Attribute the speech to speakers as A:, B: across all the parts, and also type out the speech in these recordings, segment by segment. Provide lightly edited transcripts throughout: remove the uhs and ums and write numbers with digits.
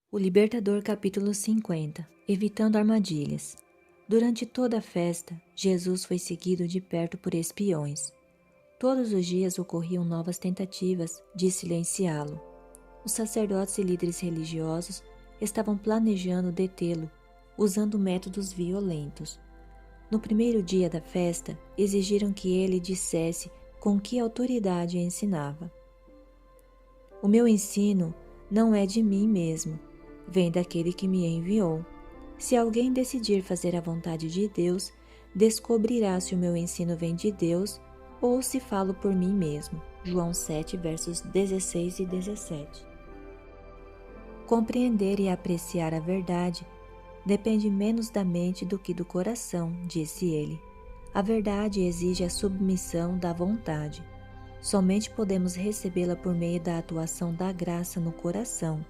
A: O Libertador, capítulo 50. Evitando armadilhas. Durante toda a festa, Jesus foi seguido de perto por espiões. Todos os dias ocorriam novas tentativas de silenciá-lo. Os sacerdotes e líderes religiosos estavam planejando detê-lo, usando métodos violentos. No primeiro dia da festa, exigiram que ele dissesse com que autoridade ensinava. O meu ensino não é de mim mesmo, vem daquele que me enviou. Se alguém decidir fazer a vontade de Deus, descobrirá se o meu ensino vem de Deus ou se falo por mim mesmo. João 7, versos 16 e 17. Compreender e apreciar a verdade depende menos da mente do que do coração, disse ele. A verdade exige a submissão da vontade. Somente podemos recebê-la por meio da atuação da graça no coração.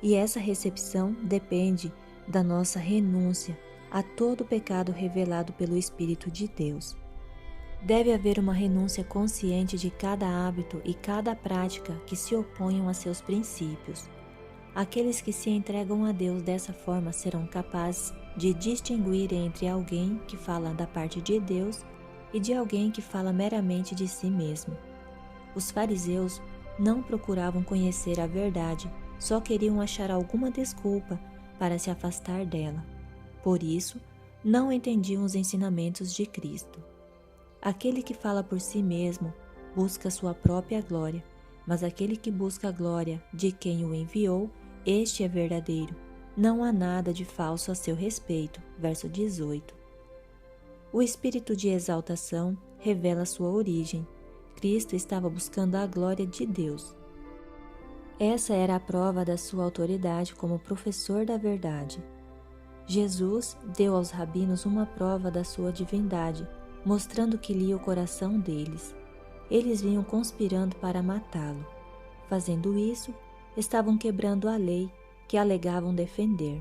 A: E essa recepção depende da nossa renúncia a todo pecado revelado pelo Espírito de Deus. Deve haver uma renúncia consciente de cada hábito e cada prática que se oponham a seus princípios. Aqueles que se entregam a Deus dessa forma serão capazes de distinguir entre alguém que fala da parte de Deus e de alguém que fala meramente de si mesmo. Os fariseus não procuravam conhecer a verdade, só queriam achar alguma desculpa para se afastar dela. Por isso, não entendiam os ensinamentos de Cristo. Aquele que fala por si mesmo busca sua própria glória, mas aquele que busca a glória de quem o enviou, este é verdadeiro. Não há nada de falso a seu respeito. Verso 18. O espírito de exaltação revela sua origem. Cristo estava buscando a glória de Deus. Essa era a prova da sua autoridade como professor da verdade. Jesus deu aos rabinos uma prova da sua divindade, mostrando que lia o coração deles. Eles vinham conspirando para matá-lo. Fazendo isso, estavam quebrando a lei que alegavam defender.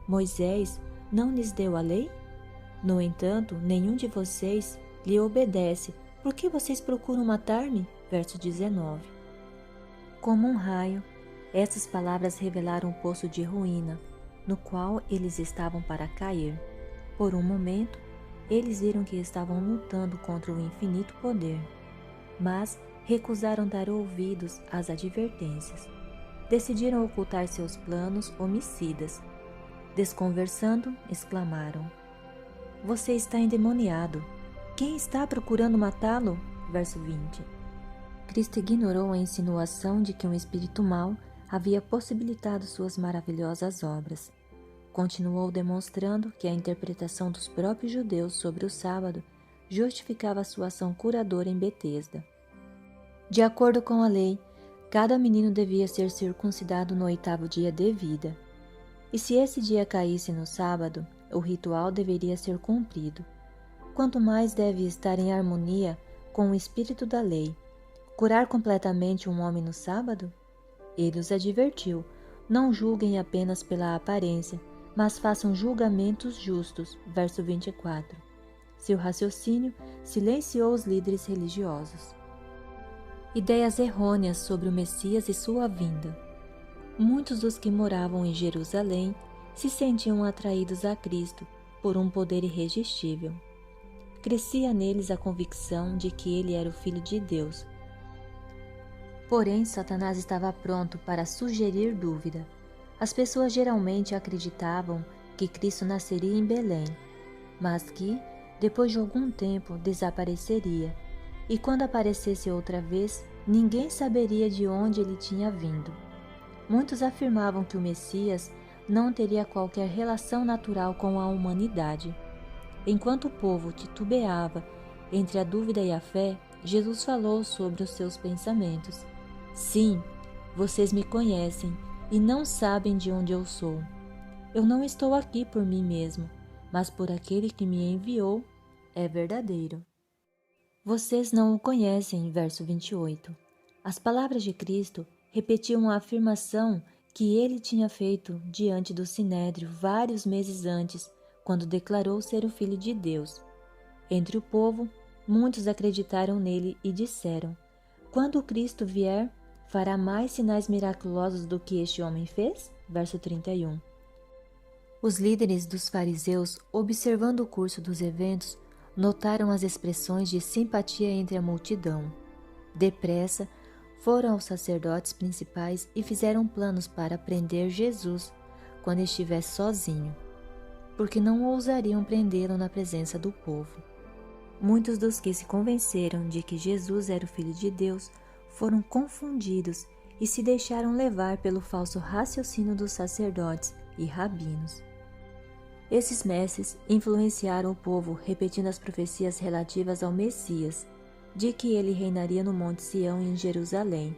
A: Moisés não lhes deu a lei? No entanto, nenhum de vocês lhe obedece. Por que vocês procuram matar-me? Verso 19. Como um raio, essas palavras revelaram um poço de ruína, no qual eles estavam para cair. Por um momento, eles viram que estavam lutando contra o infinito poder, mas recusaram dar ouvidos às advertências. Decidiram ocultar seus planos homicidas. Desconversando, exclamaram: "Você está endemoniado! Quem está procurando matá-lo?" Verso 20. Cristo ignorou a insinuação de que um espírito mau havia possibilitado suas maravilhosas obras. Continuou demonstrando que a interpretação dos próprios judeus sobre o sábado justificava sua ação curadora em Betesda. De acordo com a lei, cada menino devia ser circuncidado no 8º dia de vida. E se esse dia caísse no sábado, o ritual deveria ser cumprido. Quanto mais deve estar em harmonia com o espírito da lei. Curar completamente um homem no sábado? Ele os advertiu: não julguem apenas pela aparência, mas façam julgamentos justos. Verso 24. Seu raciocínio silenciou os líderes religiosos. Ideias errôneas sobre o Messias e sua vinda. Muitos dos que moravam em Jerusalém se sentiam atraídos a Cristo por um poder irresistível. Crescia neles a convicção de que ele era o Filho de Deus. Porém, Satanás estava pronto para sugerir dúvida. As pessoas geralmente acreditavam que Cristo nasceria em Belém, mas que, depois de algum tempo, desapareceria, e quando aparecesse outra vez, ninguém saberia de onde ele tinha vindo. Muitos afirmavam que o Messias não teria qualquer relação natural com a humanidade. Enquanto o povo titubeava entre a dúvida e a fé, Jesus falou sobre os seus pensamentos. Sim, vocês me conhecem e não sabem de onde eu sou. Eu não estou aqui por mim mesmo, mas por aquele que me enviou. É verdadeiro. Vocês não o conhecem, verso 28. As palavras de Cristo repetiam a afirmação que ele tinha feito diante do Sinédrio vários meses antes, quando declarou ser o Filho de Deus. Entre o povo, muitos acreditaram nele e disseram: quando o Cristo vier, fará mais sinais miraculosos do que este homem fez? verso 31. Os líderes dos fariseus, observando o curso dos eventos, notaram as expressões de simpatia entre a multidão. Depressa, foram aos sacerdotes principais e fizeram planos para prender Jesus quando estivesse sozinho, porque não ousariam prendê-lo na presença do povo. Muitos dos que se convenceram de que Jesus era o Filho de Deus foram confundidos e se deixaram levar pelo falso raciocínio dos sacerdotes e rabinos. Esses mestres influenciaram o povo repetindo as profecias relativas ao Messias, de que ele reinaria no Monte Sião e em Jerusalém,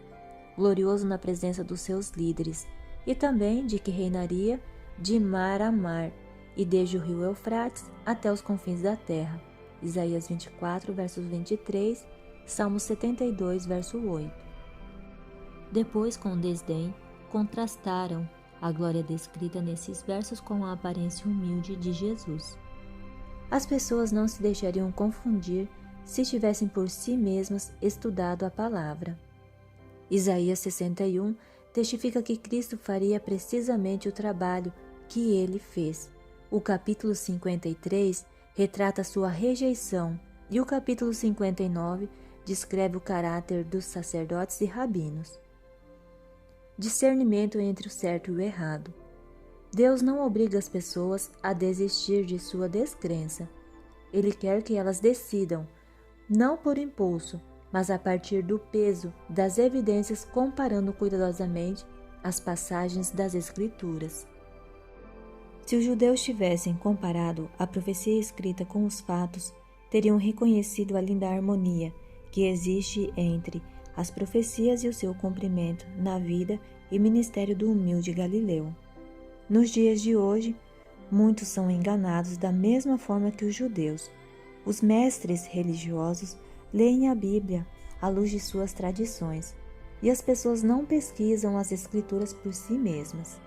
A: glorioso na presença dos seus líderes, e também de que reinaria de mar a mar e desde o rio Eufrates até os confins da terra. Isaías 24, versos 23, Salmos 72, verso 8. Depois, com desdém, contrastaram a glória descrita nesses versos com a aparência humilde de Jesus. As pessoas não se deixariam confundir se tivessem por si mesmas estudado a palavra. Isaías 61 testifica que Cristo faria precisamente o trabalho que ele fez. O capítulo 53 retrata sua rejeição e o capítulo 59 descreve o caráter dos sacerdotes e rabinos. Discernimento entre o certo e o errado. Deus não obriga as pessoas a desistir de sua descrença. Ele quer que elas decidam, não por impulso, mas a partir do peso das evidências, comparando cuidadosamente as passagens das Escrituras. Se os judeus tivessem comparado a profecia escrita com os fatos, teriam reconhecido a linda harmonia que existe entre as profecias e o seu cumprimento na vida e ministério do humilde Galileu. Nos dias de hoje, muitos são enganados da mesma forma que os judeus. Os mestres religiosos leem a Bíblia à luz de suas tradições, e as pessoas não pesquisam as Escrituras por si mesmas.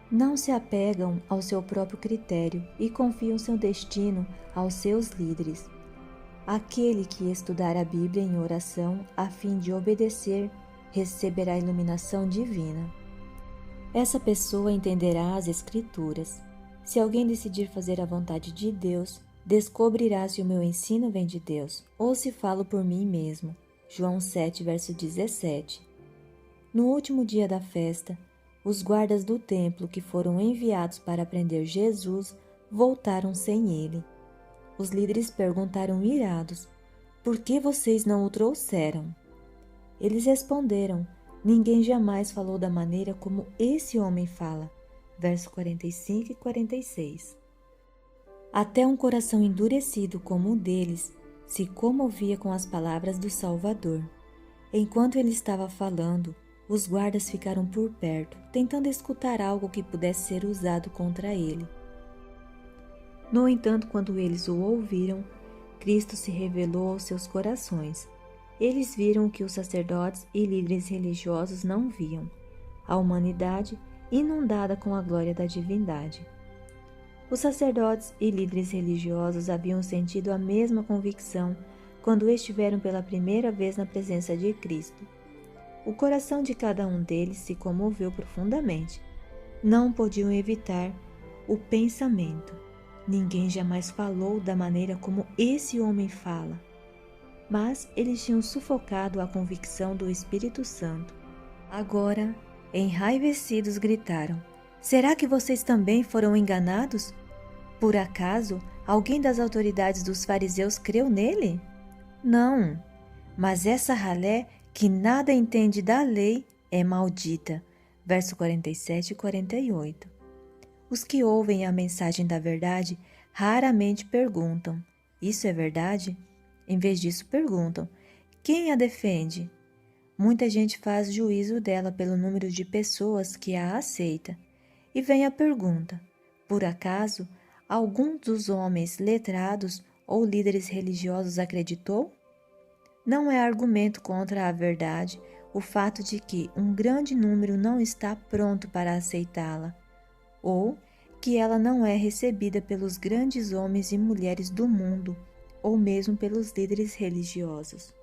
A: Não se apegam ao seu próprio critério e confiam seu destino aos seus líderes. Aquele que estudar a Bíblia em oração a fim de obedecer, receberá a iluminação divina. Essa pessoa entenderá as Escrituras. Se alguém decidir fazer a vontade de Deus, descobrirá se o meu ensino vem de Deus ou se falo por mim mesmo. João 7, verso 17. No último dia da festa, os guardas do templo que foram enviados para prender Jesus voltaram sem ele. Os líderes perguntaram irados: "Por que vocês não o trouxeram?" Eles responderam: "Ninguém jamais falou da maneira como esse homem fala." Verso 45 e 46. Até um coração endurecido como o deles se comovia com as palavras do Salvador. Enquanto ele estava falando, os guardas ficaram por perto, tentando escutar algo que pudesse ser usado contra ele. No entanto, quando eles o ouviram, Cristo se revelou aos seus corações. Eles viram o que os sacerdotes e líderes religiosos não viam: a humanidade inundada com a glória da divindade. Os sacerdotes e líderes religiosos haviam sentido a mesma convicção quando estiveram pela primeira vez na presença de Cristo. O coração de cada um deles se comoveu profundamente. Não podiam evitar o pensamento: ninguém jamais falou da maneira como esse homem fala. Mas eles tinham sufocado a convicção do Espírito Santo. Agora, enraivecidos, gritaram: "Será que vocês também foram enganados? Por acaso, alguém das autoridades dos fariseus creu nele? Não, mas essa ralé que nada entende da lei é maldita." Verso 47 e 48. Os que ouvem a mensagem da verdade raramente perguntam: "Isso é verdade?" Em vez disso, perguntam: "Quem a defende?" Muita gente faz juízo dela pelo número de pessoas que a aceita. E vem a pergunta: por acaso algum dos homens letrados ou líderes religiosos acreditou? Não é argumento contra a verdade o fato de que um grande número não está pronto para aceitá-la, ou que ela não é recebida pelos grandes homens e mulheres do mundo, ou mesmo pelos líderes religiosos.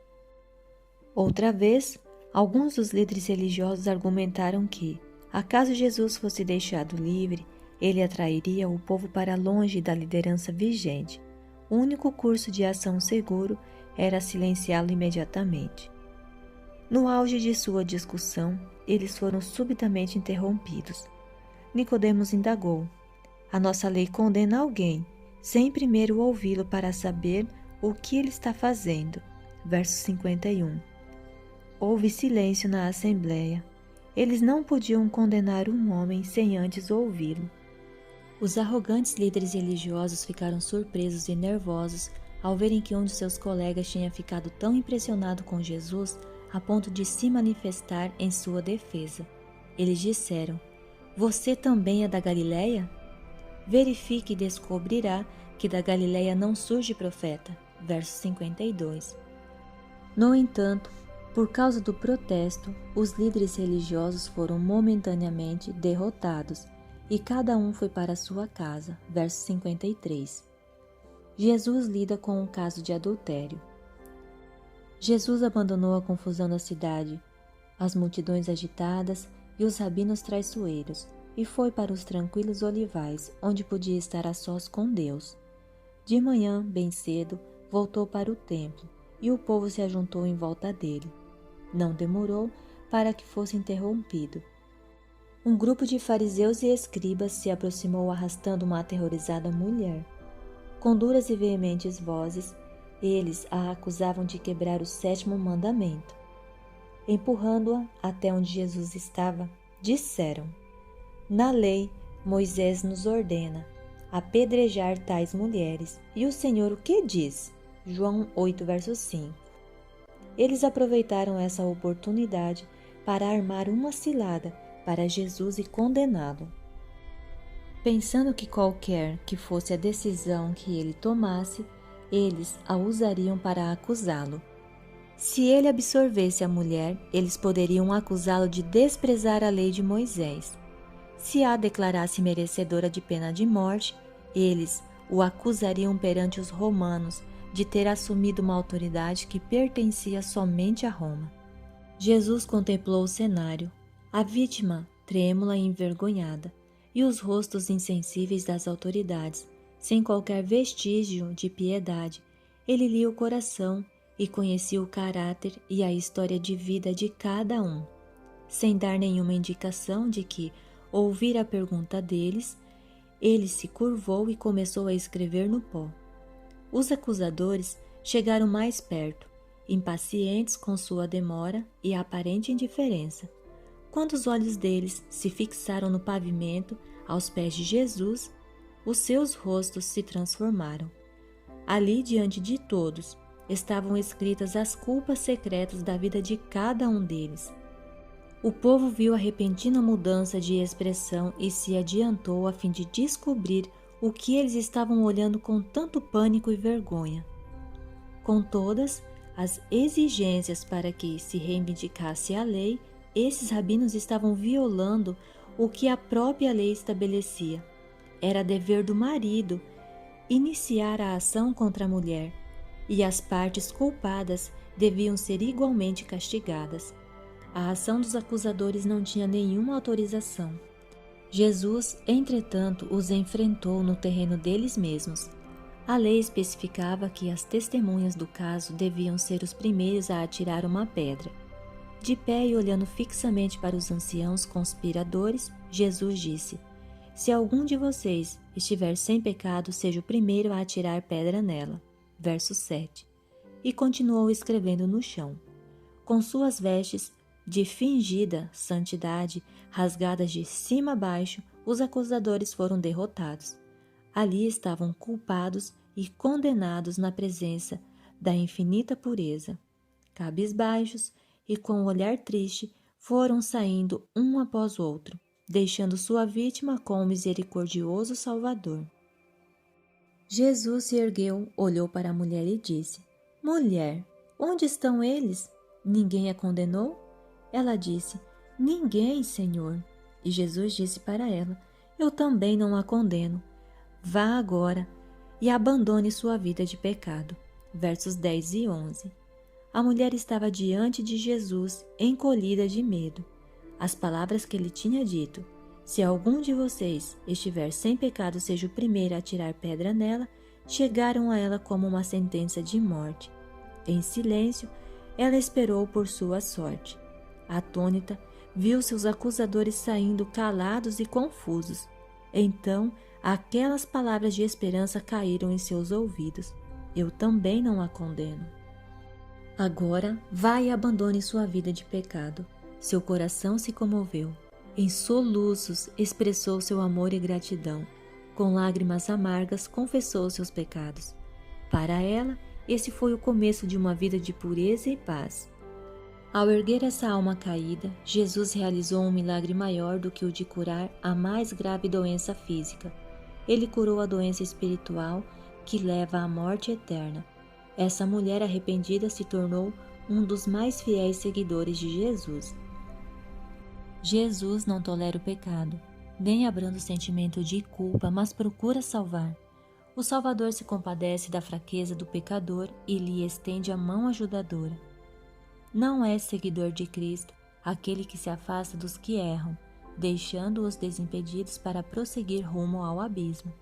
A: Outra vez, alguns dos líderes religiosos argumentaram que Acaso Jesus fosse deixado livre, ele atrairia o povo para longe da liderança vigente. O único curso de ação seguro era silenciá-lo imediatamente. No auge de sua discussão, eles foram subitamente interrompidos. Nicodemos indagou: a nossa lei condena alguém, sem primeiro ouvi-lo para saber o que ele está fazendo. Verso 51. Houve silêncio na assembleia. Eles não podiam condenar um homem sem antes ouvi-lo. Os arrogantes líderes religiosos ficaram surpresos e nervosos ao verem que um de seus colegas tinha ficado tão impressionado com Jesus a ponto de se manifestar em sua defesa. Eles disseram: você também é da Galileia? Verifique e descobrirá que da Galileia não surge profeta. Verso 52. No entanto, por causa do protesto, os líderes religiosos foram momentaneamente derrotados e cada um foi para sua casa. Verso 53. Jesus lida com um caso de adultério. Jesus abandonou a confusão da cidade, as multidões agitadas e os rabinos traiçoeiros, e foi para os tranquilos olivais, onde podia estar a sós com Deus. De manhã, bem cedo, voltou para o templo, e o povo se ajuntou em volta dele. Não demorou para que fosse interrompido. Um grupo de fariseus e escribas se aproximou arrastando uma aterrorizada mulher. Com duras e veementes vozes, eles a acusavam de quebrar o 7º mandamento. Empurrando-a até onde Jesus estava, disseram: na lei, Moisés nos ordena apedrejar tais mulheres. E o Senhor o que diz? João 8, verso 5. Eles aproveitaram essa oportunidade para armar uma cilada para Jesus e condená-lo. Pensando que qualquer que fosse a decisão que ele tomasse, eles a usariam para acusá-lo. Se ele absorvesse a mulher, eles poderiam acusá-lo de desprezar a lei de Moisés. Se a declarasse merecedora de pena de morte, eles o acusariam perante os romanos de ter assumido uma autoridade que pertencia somente a Roma. Jesus contemplou o cenário, a vítima trêmula e envergonhada, e os rostos insensíveis das autoridades, sem qualquer vestígio de piedade. Ele lia o coração e conhecia o caráter e a história de vida de cada um, sem dar nenhuma indicação de que ouvir a pergunta deles. Ele se curvou e começou a escrever no pó. Os acusadores chegaram mais perto, impacientes com sua demora e aparente indiferença. Quando os olhos deles se fixaram no pavimento aos pés de Jesus, os seus rostos se transformaram. Ali, diante de todos, estavam escritas as culpas secretas da vida de cada um deles. O povo viu a repentina mudança de expressão e se adiantou a fim de descobrir o que eles estavam olhando com tanto pânico e vergonha. Com todas as exigências para que se reivindicasse a lei, esses rabinos estavam violando o que a própria lei estabelecia. Era dever do marido iniciar a ação contra a mulher, e as partes culpadas deviam ser igualmente castigadas. A ação dos acusadores não tinha nenhuma autorização. Jesus, entretanto, os enfrentou no terreno deles mesmos. A lei especificava que as testemunhas do caso deviam ser os primeiros a atirar uma pedra. De pé e olhando fixamente para os anciãos conspiradores, Jesus disse: se algum de vocês estiver sem pecado, seja o primeiro a atirar pedra nela. Verso 7. E continuou escrevendo no chão. Com suas vestes de fingida santidade, rasgadas de cima a baixo, os acusadores foram derrotados. Ali estavam culpados e condenados na presença da infinita pureza. Cabisbaixos e com um olhar triste, foram saindo um após o outro, deixando sua vítima com o misericordioso Salvador. Jesus se ergueu, olhou para a mulher e disse: mulher, onde estão eles? Ninguém a condenou? Ela disse: ninguém, Senhor. E Jesus disse para ela: eu também não a condeno. Vá agora e abandone sua vida de pecado. Versos 10 e 11. A mulher estava diante de Jesus, encolhida de medo. as palavras que ele tinha dito: se algum de vocês estiver sem pecado, seja o primeiro a atirar pedra nela, chegaram a ela como uma sentença de morte. Em silêncio, ela esperou por sua sorte. Atônita, viu seus acusadores saindo calados e confusos. Então, aquelas palavras de esperança caíram em seus ouvidos: eu também não a condeno. Agora, vá e abandone sua vida de pecado. Seu coração se comoveu. Em soluços, expressou seu amor e gratidão. Com lágrimas amargas, confessou seus pecados. Para ela, esse foi o começo de uma vida de pureza e paz. Ao erguer essa alma caída, Jesus realizou um milagre maior do que o de curar a mais grave doença física. Ele curou a doença espiritual que leva à morte eterna. Essa mulher arrependida se tornou um dos mais fiéis seguidores de Jesus. Jesus não tolera o pecado, nem abranda o sentimento de culpa, mas procura salvar. O Salvador se compadece da fraqueza do pecador e lhe estende a mão ajudadora. Não é seguidor de Cristo aquele que se afasta dos que erram, deixando-os desimpedidos para prosseguir rumo ao abismo.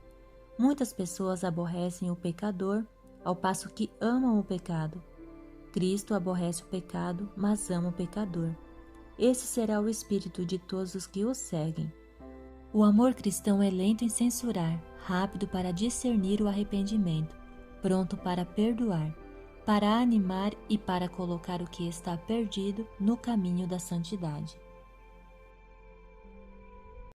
A: Muitas pessoas aborrecem o pecador, ao passo que amam o pecado. Cristo aborrece o pecado, mas ama o pecador. Esse será o espírito de todos os que o seguem. O amor cristão é lento em censurar, rápido para discernir o arrependimento, pronto para perdoar, para animar e para colocar o que está perdido no caminho da santidade.